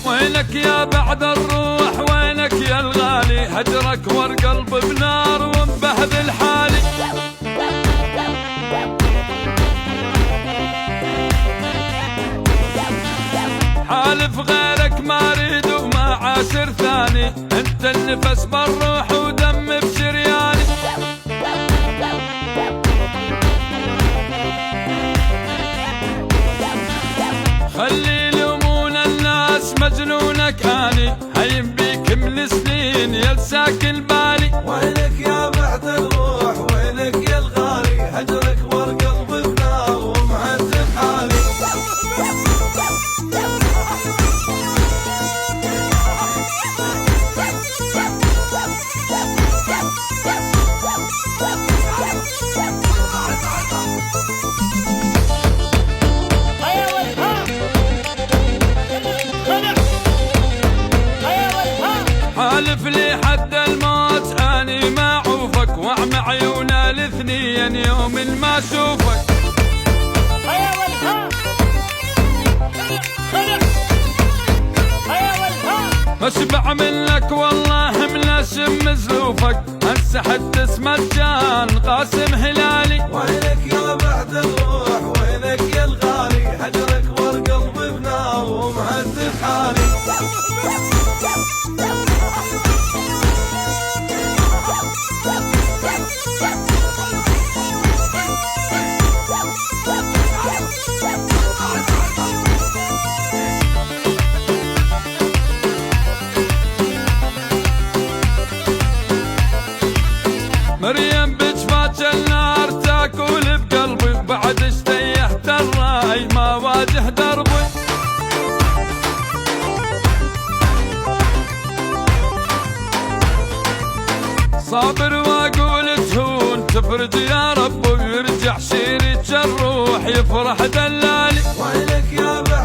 وينك يا بعد الروح وينك يا الغالي، هجرك والقلب بنار ومبهذل حالي. حالف غيرك ما اريد وما عاشر ثاني، انت النفس بالروح ودم بشرياني. خلي يلومون الناس مجنونك اني، هين بيك من سنين يلساكن بالي. وينك يا بعد الروح وينك يا الغالي، هجرك والقلب بنار ومعذب حالي. حالف لي حد الموت اني ما اعوفك، واعمى عيونا الاثنين يوم ما اشوفك. اشبع منك والله ملاشم زلوفك، هسه حتى اسم الجان قاسم هلالي. وينك يا بعد الروح وينك يا الغالي، هجرك والقلب بنار ومعذب حالي. مريم بجفاك النار تاكل بقلبي، بعد اشتيحت الراي ما واجه دربي. صابر واقول تهون تفرج يا رب، ويرجع شيرك الروح يفرح دلالي. وينك يا بعد